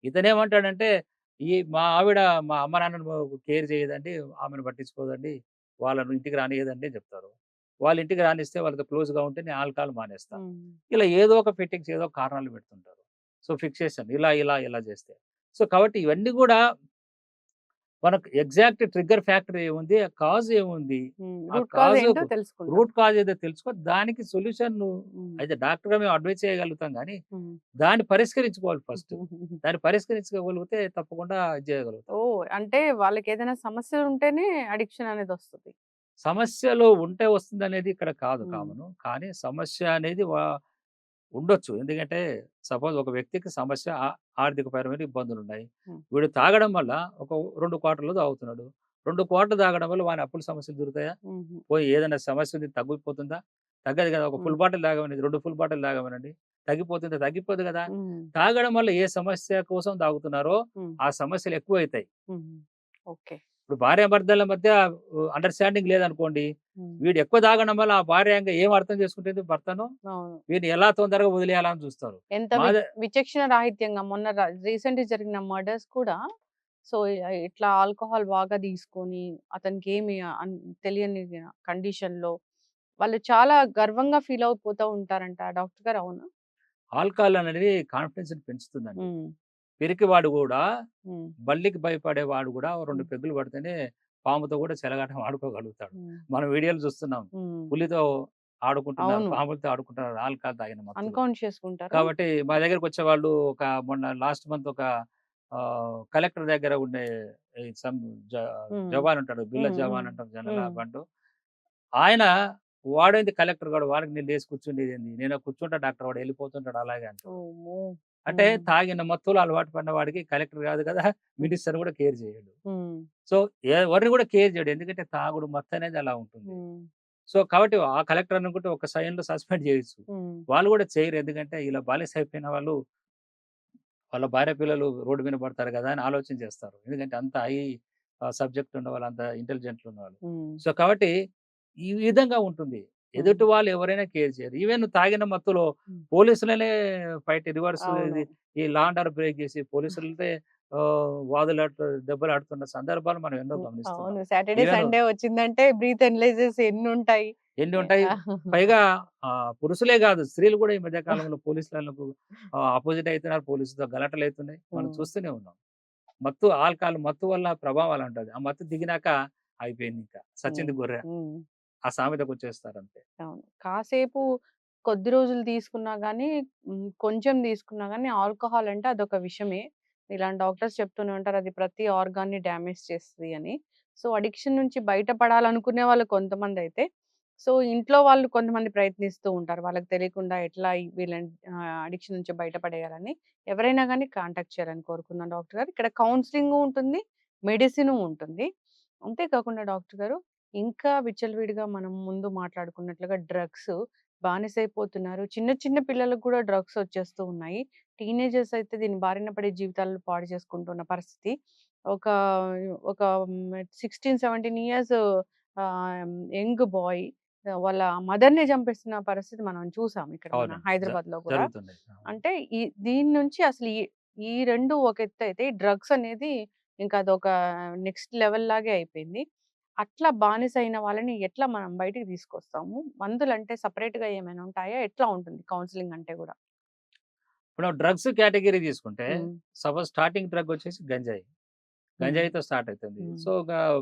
ఇతనేమంటాడంటే, మా ఆవిడ మా అమ్మ నాన్నని కేర్ చేయదండి, ఆమెను పట్టించుకోదండి, వాళ్ళని ఇంటికి రానియదండి అని చెప్తారు. వాళ్ళ ఇంటికి రానిస్తే వాళ్ళతో క్లోజ్‌గా ఉంటే నేను ఆల్కహాల్ మానేస్తా. హ్మ్. ఇలా ఏదో ఒక ఫిట్టింగ్స్ ఏదో ఒక కారణాలు పెడుతుంటారు. సో, ఫిక్సేషన్ ఇలా చేస్తే. సో, కాబట్టి ఇవన్నీ గూడా మనకు ఎగ్జాక్ట్ ట్రిగ్గర్ ఫ్యాక్టర్ ఏముంది? ఆ కాజ్ ఏముంది? హ్మ్. ఆ రూట్ కాజ్ కాజ్ ఏంటో తెలుసుకుంటారు. రూట్ కాజ్ ఏదో తెలుసుకొని దానికి సొల్యూషన్ హ్మ్. అయితే డాక్టర్‌గా మేము అడ్వైస్ చేయగలుగుతాం గానీ, హ్మ్. దాన్ని పరిష్కరించుకోవాలి ఫస్ట్. దాన్ని పరిష్కరించుకోగలిగితే తప్పకుండా ఇది చేయగలుగుతాం. ఓహ్! అంటే వాళ్ళకేదైనా సమస్యలుంటేనే అడిక్షన్ అనేదొస్తది. సమస్యలు ఉంటే వస్తుందనేది ఇక్కడ కాదు హ్మ్. కామను. కానీ సమస్య అనేది ఉండొచ్చు. ఎందుకంటే సపోజ్ ఒక వ్యక్తికి సమస్య ఆర్థికపరమైన ఇబ్బందులున్నాయి. హ్మ్. వీడు తాగడం వల్ల ఒక 2 క్వార్టర్లు తాగుతున్నాడు. 2 క్వార్టర్లు తాగడం వల్ల వాని అప్పుల సమస్యలు తీరుతాయా? హుహు. పోయి ఏదైనా సమస్య ఉంది తగ్గిపోతుందా? తగ్గదు కదా! ఒక హ్మ్. ఫుల్ బాటిల్ తాగమనండి, 2 ఫుల్ బాటిల్ తాగమనండి. తగ్గిపోతుందా? తగ్గిపోదు కదా! హ్మ్. తాగడం వల్ల ఏ సమస్య కోసం తాగుతున్నారో హ్మ్. ఆ సమస్యలు ఎక్కువైతాయి. హుహు. ఓకే. ఇప్పుడు భార్యాభర్తల మధ్య అండర్‌స్టాండింగ్ లేదనుకోండి. హ్మ్. వీడు ఎక్కువ తాగడం వల్ల ఆ భార్య ఇంక ఏం అర్థం చేసుకుంటుంది భర్తను? అవును. వీడిని ఎలా తొందరగా వదిలేయాలని చూస్తారు. ఎంత మాదే విచక్షణ రాహిత్యంగా మొన్న రీసెంట్‌గా జరిగిన మర్డర్స్ కూడా సో, ఇట్లా ఆల్కహాల్ బాగా తీసుకొని అతనికేమి తెలియని కండిషన్‌లో వాళ్ళు చాలా గర్వంగా ఫీల్ అయిపోతూ ఉంటారంట. డాక్టర్ గారు అవునా? ఆల్కహాల్ అనేది కాన్ఫిడెన్స్‌ని పెంచుతుందండి. హ్మ్. పిరికివాడు గూడా హ్మ్. బల్లికి భయపడేవాడు గూడా 2 హ్మ్. పెగ్గులు పడితేనే పాముతో కూడా చెలగాటం ఆడుకోగలుగుతాడు. హ్మ్. మనం వీడియోలు చూస్తున్నాం. హ్మ్. పులితో ఆడుకుంటున్నారు, అవును. పాములతో ఆడుకుంటున్నారు ఆల్కహాల్ తాగిన మత్తులో. అన్‌కాన్షియస్‌గుంటారా? కాబట్టి మా దగ్గరకొచ్చేవాళ్ళు మొన్న లాస్ట్ మంత్ ఒక కలెక్టర్ దగ్గర ఉండే ఈ సమ్ జ హ్మ్. జవాన్ ఉంటాడు. బిల్ల హ్మ్. హ్మ్. జవాన్ అంటాం జనరల్‌గా హ్మ్. బంటు. ఆయన వాడేంది కలెక్టర్ గాడు వాడికి నేను లేసి కూర్చుండేదేంది. నేను కూర్చుంటా డాక్టర్ వాడు ఎళ్ళిపోతుంటాడు అలాగే అంటాడు. ఓమ్మో! అంటే హ్మ్. తాగిన మత్తులో అలవాటు పడిన వాడికి కలెక్టర్ గాదు కదా! హ్మ్. మినిస్టర్ కూడా కేర్ చేయడు. హ్మ్. సో, ఎవరిని కూడా కేర్ చేయడు. ఎందుకంటే తాగుడు మత్తనేది అలా ఉంటుంది. హ్మ్. సో, కాబట్టి ఆ కలెక్టర్ అనుకుంటే ఒక సైన్‌లో సస్పెండ్ చేయొచ్చు. హ్మ్. వాళ్ళు కూడా చేయరు. ఎందుకంటే ఇలా బాలిస అయిపోయిన వాళ్ళు వాళ్ళ భార్య పిల్లలు రోడ్డు మీద పడతారు కదా! అని ఆలోచన చేస్తారు. ఎందుకంటే అంత హై సబ్జెక్ట్ ఉన్నవాళ్ళు, అంత ఇంటెలిజెంట్లు ఉన్నవాళ్ళు. హ్మ్. సో, కాబట్టి ఈ విధంగా ఉంటుంది. హ్మ్. ఎదుటి వాళ్ళు ఎవరైనా కేర్ చేయరు. ఈవెన్ తాగిన మత్తులో హ్మ్. పోలీసులనే రివర్స్ అవును. ఇది ఈ లా అండ్ ఆర్డర్ బ్రేక్ చేసి పోలీసులతో దెబ్బలాడుతున్న సందర్భాలు మనం ఎన్నో గమనిస్తున్నాం. అవును. సాటర్‌డే, ఈవెన్ సండే వచ్చిందంటే బ్రీత్ అనలైజర్స్ ఎన్నుంటాయి. ఎన్ని ఎ ఉంటాయి. పైగా పురుషులే గాదు, స్త్రీలు గూడా ఈ మధ్య కాలంలో పోలీసులకు అపోజిట్ అయితున్నారు. పోలీసులతో గలాటలయితున్నాయి. మనం హ్మ్. చూస్తూనే ఉన్నాం. ఆల్కహాల్ మత్తు వల్ల ప్రభావం అలాంటిది. ఆ మత్తు దిగినాక అయిపోయిందింక. హ్మ్. సచ్చింది గొర్రె. హ్మ్. ఆ సామెతకొచ్చేస్తారంతే. అవును. కాసేపు కొద్ది రోజులు తీసుకున్నా గానీ, కొంచెం తీసుకున్నా గానీ ఆల్కహాల్ అంటే అదొక విషమే. ఇలాంటి డాక్టర్స్ చెప్తూనే ఉంటారు. అది ప్రతి ఆర్గాన్‌ని డ్యామేజ్ చేస్తది అని. సో, అడిక్షన్ నుంచి బయటపడాలనుకునే వాళ్ళు కొంతమందైతే, సో, ఇంట్లో వాళ్ళు కొంతమంది ప్రయత్నిస్తూ ఉంటారు. వాళ్ళకి తెలియకుండా ఎట్లా వీళ్ళని అడిక్షన్ నుంచి బయటపడేయాలని. ఎవరైనా గానీ కాంటాక్ట్ చేయాలని కోరుకున్నాను డాక్టర్ గారు. ఇక్కడ కౌన్సెలింగు ఉంటుంది. మెడిసిను ఉంటుంది. అంతే కాకుండా డాక్టర్ గారు ఇంకా విచ్చలవిడిగా మనం ముందు మాట్లాడుకున్నట్లుగా డ్రగ్స్ బానిసైపోతున్నారు. చిన్న చిన్న పిల్లలకు కూడా డ్రగ్స్ వచ్చేస్తూ ఉన్నాయి. టీనేజర్స్ అయితే దీని బారిన పడి జీవితాలను పాడు చేసుకుంటున్న పరిస్థితి. ఒక ఒక 16, 17 ఇయర్స్ యంగ్ బాయ్ వాళ్ళ మదర్‌నే చంపేస్తున్న పరిస్థితి మనం చూసాం ఇక్కడ మన అవునండి. హైదరాబాద్‌లో కూడా. జరుగుతున్నాయి. అవును. అంటే దీని నుంచి అసలు ఈ 2 ఒక ఎత్తయితే, ఈ డ్రగ్స్ అనేది ఇంకా అదొక నెక్స్ట్ లెవెల్ లాగే అయిపోయింది. అట్లా బానిసైన వాళ్ళని ఎట్లా మనం బయటికి తీసుకొస్తాము? మందులంటే సెపరేట్‌గా ఏమైనా ఉంటాయా? ఎట్లా ఉంటుంది కౌన్సెలింగ్ అంటే గూడా? ఇప్పుడు డ్రగ్స్ కేటగరీ తీసుకుంటే హ్మ్. సపోజ్ స్టార్టింగ్ డ్రగ్ వచ్చేసి గంజాయి. హ్మ్. గంజాయితో స్టార్ట్ అయితుంది. హ్మ్. సో,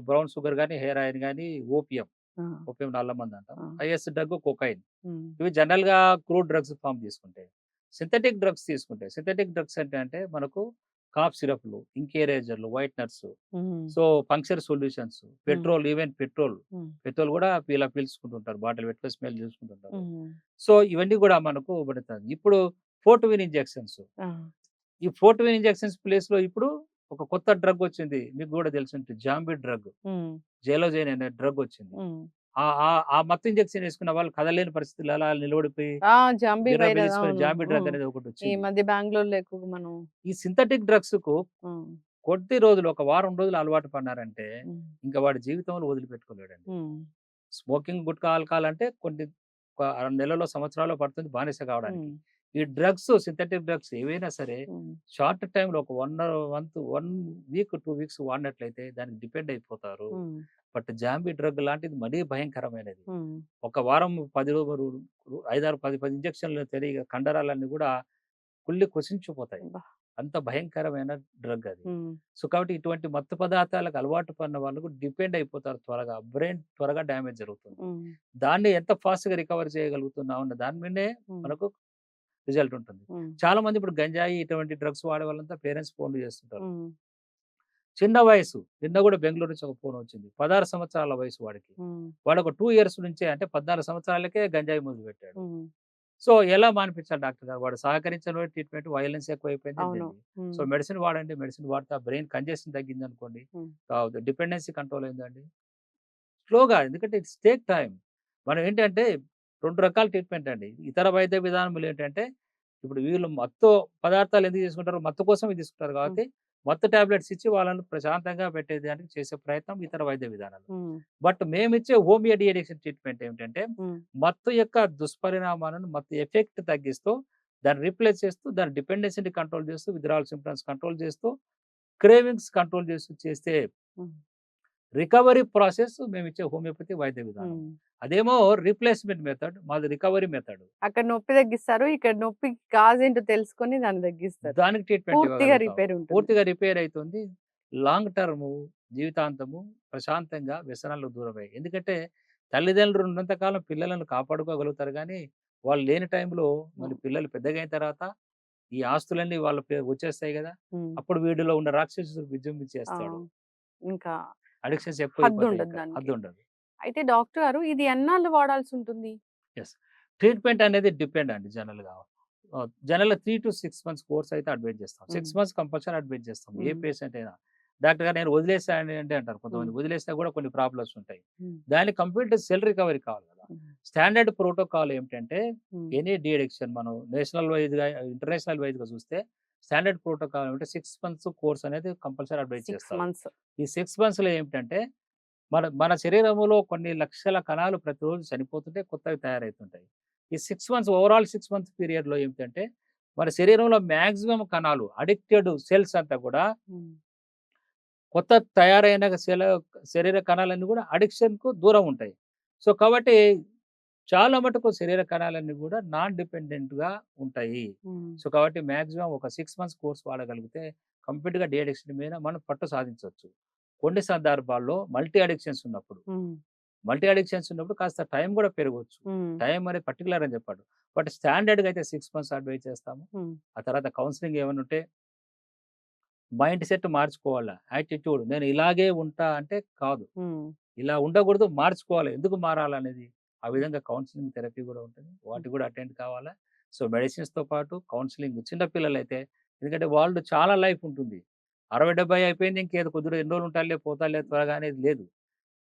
బ్రౌన్ షుగర్ గాని, హెయిర్ ఆయిల్ గాని, ఓపియం. ఆ! ఓపియం నల్లమందు అంటాం. ఆ! Highest drug cocaine. హ్మ్. ఇవి జనరల్‌గా క్రూడ్ డ్రగ్స్ ఫార్మ్ తీసుకుంటే. సింథటిక్ డ్రగ్స్ అంటే మనకు కాఫ్ సిరప్‌లు, ఇంకేరేజర్‌లు, వైట్‌నర్స్, హ్మ్. సో పంక్చర్ సొల్యూషన్స్, హ్మ్. పెట్రోల్. హ్మ్. పెట్రోల్ గూడా ఇలా పీల్చుకుంటుంటారు. బాటిల్ పెట్టుకొని స్మెల్ చూసుకుంటుంటారు. హ్మ్. సో, ఇవన్నీ గూడా మనకు పడుతుంది. ఇప్పుడు ఫోర్ట్విన్ ఇంజెక్షన్స్. ఆ! ఈ ఫోర్ట్విన్ ఇంజెక్షన్స్ ప్లేస్‌లో ఇప్పుడు ఒక కొత్త డ్రగ్ వచ్చింది. మీకు గూడా తెలిసుంటే జాంబీ డ్రగ్. హ్మ్. జేలోజైన్ అనే డ్రగ్ వచ్చింది. హ్మ్. ఆ మత్తు ఇంజెక్షన్ ఏసుకున్న వాళ్ళు కదలలేని పరిస్థితుల్లో అలా నిలబడిపోయి ఆ! జాంబీ వైరస్ బిర్రబిర్రేసుకొని అవును. జాంబీ డ్రగ్ హ్మ్. అనేది ఈ ఒకటొచ్చింది. మధ్య బెంగుళూరులో ఎక్కువగా మనం ఈ సింథటిక్ డ్రగ్స్‌కు హ్మ్. కొద్ది రోజులు ఒక వారం రోజులు అలవాటు పడ్డారంటే హ్మ్. ఇంక వాడి జీవితంలో వదిలిపెట్టుకోలేడండి. హ్మ్. స్మోకింగ్, గుట్కా, ఆల్కహాల్ అంటే ఒక 6 నెలలో, సంవత్సరాలో పడుతుంది బానిస కావడానికి. హ్మ్. ఈ సింథటిక్ డ్రగ్స్ ఏవైనా సరే హ్మ్. షార్ట్ టైమ్‌లో ఒక 1 వీక్, 2 వీక్స్ వాడినట్లయితే దానికి డిపెండ్ అయిపోతారు. హ్మ్. బట్ జాంబీ డ్రగ్ లాంటిది మరీ భయంకరమైనది. హ్మ్. ఒక వారం 10 5, 6, 10 ఇంజెక్షన్‌లు కండరాలన్నీ గూడా కుళ్ళి కుసించిపోతాయి. అబ్బా! అంత భయంకరమైన డ్రగ్ అది. హ్మ్. సో, కాబట్టి ఇటువంటి మత్తు పదార్థాలకు అలవాటు పడిన వాళ్ళు కూడా డిపెండ్ అయిపోతారు త్వరగా. బ్రెయిన్ త్వరగా డ్యామేజ్ జరుగుతుంది. హ్మ్. దాన్ని ఎంత ఫాస్ట్‌గా రికవర్ చేయగలుగుతున్నాం అన్న దాని మీదనే హ్మ్. మనకు రిజల్ట్ ఉంటుంది. హ్మ్. చాలా మంది ఇప్పుడు గంజాయి ఇటువంటి డ్రగ్స్ వాడే వాళ్ళంతా పేరెంట్స్ ఫోన్‌లు చేస్తుంటారు. హ్మ్. చిన్న వయసు. నిన్న కూడా బెంగుళూరు నుంచి ఒక ఫోన్ వచ్చింది. 16 సంవత్సరాల వయసు వాడికి. హ్మ్. వాడు ఒక 2 ఇయర్స్ నుంచే అంటే 14 సంవత్సరాలకే గంజాయి మొదలుపెట్టాడు. హ్మ్. సో, ఎలా మానిపించాలి డాక్టర్ గారు? వాడు సహకరించని ట్రీట్మెంట్, వయలెన్స్ ఎక్కువైపోయింది. అవును. దీన్ని. సో, హ్మ్. మెడిసిన్ వాడండి. మెడిసిన్ వాడితే ఆ బ్రెయిన్ కంజెషన్ తగ్గిందనుకోండి. హ్మ్. డిపెండెన్సీ కంట్రోల్ అయిందండి. స్లోగా, ఎందుకంటే ఇట్స్ టేక్ టైమ్. మనం ఏంటంటే 2 రకాల ట్రీట్మెంట్ అండి. ఇతర వైద్య విధానములు ఏంటంటే, ఇప్పుడు వీళ్ళు మత్తు పదార్థాలు ఎందుకు తీసుకుంటారు? మత్తు కోసమే తీసుకుంటారు హ్మ్. కాబట్టి, మత్తు టాబ్లెట్స్ ఇచ్చి వాళ్ళని ప్రశాంతంగా పెట్టేదానికి చేసే ప్రయత్నం ఇతర వైద్య విధానాలు. హ్మ్. బట్ మేమిచ్చే హోమియో డీఅడిక్షన్ ట్రీట్మెంట్ ఏమిటంటే, హ్మ్. మత్తు యొక్క దుష్పరిణామాలను, మత్తు ఎఫెక్ట్ తగ్గిస్తూ, దాన్ని రీప్లేస్ చేస్తూ, దాని డిపెండెన్సీని కంట్రోల్ చేస్తూ, విత్‌డ్రావల్ సింప్టమ్స్ కంట్రోల్ చేస్తూ, క్రేవింగ్స్ కంట్రోల్ చేస్తూ చేస్తే హ్మ్. రికవరీ ప్రాసెస్ మేమిచ్చే హోమియోపతి వైద్య విధానం. హ్మ్. అదేమో రీప్లేస్‌మెంట్ మెథడ్. మాది రికవరీ మెథడ్. అక్కడ నొప్పి తగ్గిస్తారు. ఇక్కడ నొప్పి కాజ్ ఏంటో తెలుసుకొని దాన్ని తగ్గిస్తారు. దానికి ట్రీట్మెంట్ పూర్తిగా ఇవ్వగలుగుతాం. రిపేర్ ఉంటుంది. పూర్తిగా రిపేర్ అయితుంది. లాంగ్ టర్ము, జీవితాంతము ప్రశాంతంగా వ్యసనాలకు దూరమయ్యి. ఎందుకంటే తల్లిదండ్రులు ఉన్నంత కాలం పిల్లలను కాపాడుకోగలుగుతారు గానీ, వాళ్ళు లేని టైంలో మళ్ళీ హ్మ్. పిల్లలు పెద్దగయిన తర్వాత ఈ ఆస్తులన్నీ వాళ్ళ వచ్చేస్తాయి గదా! హ్మ్. అప్పుడు వీడిలో ఉన్న రాక్షసుడు ఆ! విజృంభించేస్తాడు. ఇంకా అడిక్షన్స్ ఎక్కువైపోతాయి హద్దుండదు ఇంకా. దానికి. హద్దుండదు. అయితే డాక్టర్ గారు ఇది ఎన్నాళ్ళు వాడాల్సుంటుంది? యెస్. ట్రీట్మెంట్ అనేది డిపెండ్ అండి జనరల్‌గా. జనరల్‌గా 3-6 మంత్స్ కోర్స్ అయితే అడ్వైస్ చేస్తాం. హ్మ్. 6 మంత్స్ కంపల్సరీ అడ్వైస్ చేస్తాం. ఏ హ్మ్. పేషెంట్ అయినా. డాక్టర్ గారు నేను వదిలేసానండి అంటారు హ్మ్. కొంతమంది. వదిలేసినా కూడా కొన్ని ప్రాబ్లమ్స్ ఉంటాయి. హ్మ్. దానికి కంప్లీట్ సెల్ రికవరీ కావాలి కదా! హ్మ్. స్టాండర్డ్ ప్రోటోకాల్ ఏమిటంటే హ్మ్. ఎనీ డీ అడిక్షన్ మనం నేషనల్ వైస్‌గా, ఇంటర్నేషనల్ వైస్‌గా చూస్తే స్టాండర్డ్ ప్రోటోకాల్ ఏమంటే 6 మంత్స్ కోర్స్ అనేది కంపల్సరీ అడ్వైస్ 6 చేస్తారు. మంత్స్. ఈ 6 మంత్స్‌లో ఏమిటంటే మన మన శరీరంలో కొన్ని లక్షల కణాలు ప్రతిరోజు చనిపోతుంటే కొత్తవి తయారవుతుంటాయి. ఈ 6 మంత్స్ ఓవరాల్ 6 మంత్స్ పీరియడ్‌లో ఏమిటంటే మన శరీరంలో మాక్సిమం కణాలు అడిక్టెడ్ సెల్స్ అంతా కూడా హ్మ్. కొత్త తయారైన శరీర కణాలన్నీ కూడా అడిక్షన్‌కు దూరం ఉంటాయి. సో, కాబట్టి చాలా మటుకు శరీర కణాలన్నీ కూడా నాన్ డిపెండెంట్‌గా ఉంటాయి. హ్మ్. సో, కాబట్టి మాక్సిమం ఒక 6 మంత్స్ కోర్స్ వాడగలిగితే కంప్లీట్‌గా డీ అడిక్షన్ మీద మనం పట్టు సాధించొచ్చు. కొన్ని సందర్భాల్లో హ్మ్. మల్టీ అడిక్షన్స్ ఉన్నప్పుడు కాస్త టైం కూడా పెరగొచ్చు. హ్మ్. టైం అనేది పర్టిక్యులర్ అని చెప్పాడు. బట్ స్టాండర్డ్‌గా అయితే 6 మంత్స్ అడ్వైస్ చేస్తాము. హ్మ్. ఆ తర్వాత కౌన్సెలింగ్ ఏమైనా ఉంటే మైండ్ సెట్ మార్చుకోవాలా. యాటిట్యూడ్ నేను ఇలాగే ఉంటా అంటే కాదు. హ్మ్. ఇలా ఉండకూడదు, మార్చుకోవాలి. ఎందుకు మారాలనేది. ఆ హ్మ్. విధంగా కౌన్సెలింగ్, థెరపీ గూడా ఉంటుంది. హ్మ్. వాటికి గూడా అటెండ్ కావాలా. సో, మెడిసిన్స్‌తో పాటు కౌన్సెలింగ్ చిన్న పిల్లలైతే ఎందుకంటే వాళ్ళు చాలా లైఫ్ ఉంటుంది. 60, 70 అయిపోయింది ఇంకేదో కొద్ది ఎన్ని రోజులు ఉంటారులే, పోతారులే త్వరగా అనేది లేదు.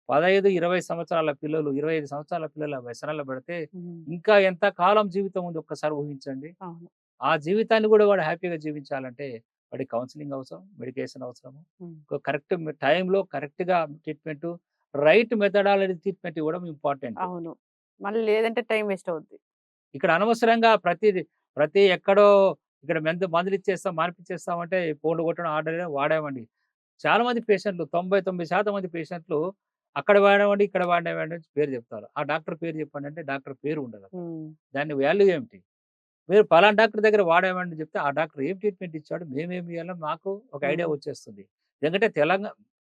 15, 20 సంవత్సరాల పిల్లలు, 25 సంవత్సరాల పిల్లలు వ్యసనాల్లో పడితే హ్మ్. ఇంకా ఎంత కాలం జీవితం ఉంది ఒక్కసారి ఊహించండి. అవును. ఆ జీవితాన్ని గూడా వాడు హ్యాపీగా జీవించాలంటే వాడికి కౌన్సెలింగ్ అవసరం, మెడికేషన్ అవసరము. హ్మ్. కరెక్ట్ టైంలో కరెక్ట్‌గా ట్రీట్మెంటు, రైట్ మెథడాలజీ ట్రీట్మెంట్ ఇవ్వడం ఇంపార్టెంట్. అవును. మళ్ళీ లేదంటే టైం వేస్ట్ అవుద్ది. ఇక్కడ అనవసరంగా ప్రతి ఎక్కడో ఇక్కడ మందులిచ్చేస్తాం, మానిపిచ్చేస్తాం అంటే ఫోన్‌లు కొట్టడం, ఆర్డర్ వాడామండి. చాలా మంది పేషెంట్‌లు 99% మంది పేషెంట్‌లు అక్కడ వాడామండి, ఇక్కడ వాడామండి అని పేరు చెప్తారు. ఆ డాక్టర్ పేరు చెప్పండి అంటే డాక్టర్ పేరు ఉండదక్కడ. హ్మ్. దాని వాల్యూ ఏమిటి? మీరు పలానా డాక్టర్ దగ్గర వాడామని చెప్తే, ఆ డాక్టర్ ఏం ట్రీట్మెంట్ ఇచ్చాడు, మేమేమి ఇయ్యాలో మాకు ఒక ఐడియా హ్మ్. వచ్చేస్తుంది. ఎందుకంటే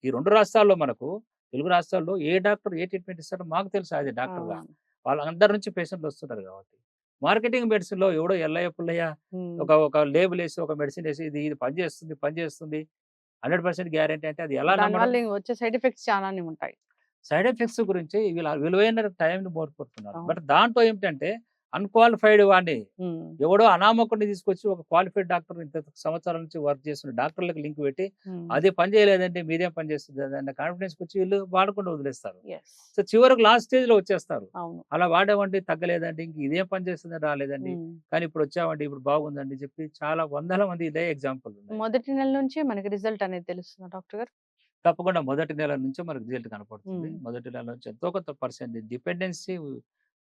ఈ 2 రాష్ట్రాల్లో మనకు, తెలుగు రాష్ట్రాల్లో ఏ డాక్టర్ ఏ ట్రీట్మెంట్ ఇస్తాడో మాకు తెలుసు యాస్ ఎ డాక్టర్‌గా. అవును. వాళ్ళందరి నుంచి పేషెంట్‌లు వస్తుంటారు కాబట్టి. మార్కెటింగ్ మెడిసిన్‌లో ఎవడో ఎల్లయ్య, పుల్లయ్య హ్మ్. ఒక లేబుల్ ఏసి, ఒక మెడిసిన్ ఏసి ఇది పనిచేస్తుంది, పనిచేస్తుంది. 100% గ్యారంటీ అంటే అది ఎలా నమ్మడం? దానివల్ల వచ్చే సైడ్ ఎఫెక్ట్స్ చాలానే ఉంటాయి. సైడ్ ఎఫెక్ట్స్ గురించి విలువైన టైంని కోల్పోతున్నారు. అవును. బట్ దాంట్లో ఏమిటంటే అన్‌క్వాలిఫైడ్ వాడిని హ్మ్. ఎవడో అనామకుడిని తీసుకొచ్చి ఒక క్వాలిఫైడ్ డాక్టర్ ఇంత సంవత్సరాల నుంచి వర్క్ చేస్తున్న డాక్టర్‌లకి లింక్ పెట్టి, హ్మ్. అది పని చేయలేదండి మీదేం పని చేస్తుంది అన్న కాన్ఫిడెన్స్‌కొచ్చి వీళ్ళు వాడకుండా వదిలేస్తారు. యెస్. సో, చివరకు లాస్ట్ స్టేజ్‌లో వచ్చేస్తారు. అవును. అలా వాడామండి తగ్గలేదండి. ఇంక ఇదేం పని చేస్తుందని రాలేదండి. హ్మ్. కానీ ఇప్పుడు వచ్చామండి ఇప్పుడు బాగుందండి చెప్పి చాలా వందల మంది ఇదే ఎగ్జాంపుల్ ఉన్నాయి. మొదటి నెల నుంచే మనకి రిజల్ట్ అనేది తెలుస్తుందా డాక్టర్ గారు? తప్పకుండా మొదటి నెల నుంచే మనకు రిజల్ట్ కనపడుతుంది. హ్మ్. మొదటి నెల నుంచి ఎంతో కొంత పర్సెంట్ డిపెండెన్సీ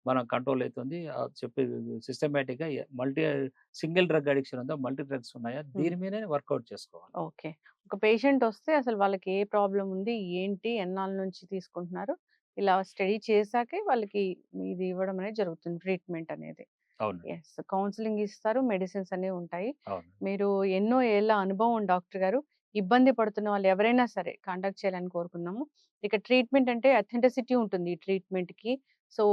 మనం కంట్రోల్ అయితుంది. చెప్పేది సిస్టమాటిక్‌గా సింగిల్ డ్రగ్ అడిక్షన్ ఉందా? మల్టీ డ్రగ్స్ ఉన్నాయా? హ్మ్. దీని మీదనే వర్కౌట్ చేసుకోవాలి. ఓకే. ఒక పేషెంట్ వస్తే అసలు వాళ్ళకి ఏ ప్రాబ్లమ్ ఉంది? ఏంటి? ఎన్నాళ్ళ నుంచి తీసుకుంటున్నారు? ఇలా స్టడీ చేశాకే వాళ్ళకి ఇది ఇవ్వడం అనేది జరుగుతుంది ట్రీట్మెంట్ అనేది. అవునండి. యెస్. కౌన్సెలింగ్ ఇస్తారు. మెడిసిన్స్ అనేవి ఉంటాయి. అవును. మీరు ఎన్నో ఏళ్ల అనుభవం డాక్టర్ గారు. ఇబ్బంది పడుతున్న వాళ్ళు ఎవరైనా సరే కాంటాక్ట్ చేయాలని కోరుకున్నాము. ఇక ట్రీట్మెంట్ అంటే అథెంటిసిటీ ఉంటుంది ఈ ట్రీట్మెంట్‌కి. సో,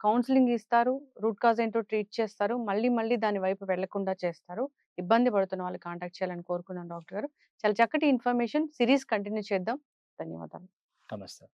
కౌన్సెలింగ్ ఇస్తారు. రూట్ కాజ్ ఏంటో ట్రీట్ చేస్తారు. మళ్ళీ మళ్ళీ దాని వైపు వెళ్ళకుండా చేస్తారు. ఇబ్బంది పడుతున్న వాళ్ళు కాంటాక్ట్ చేయాలని కోరుకున్నాను డాక్టర్ గారు. చాలా చక్కటి ఇన్ఫర్మేషన్. సీరీస్ కంటిన్యూ చేద్దాం. ధన్యవాదాలు. నమస్తే.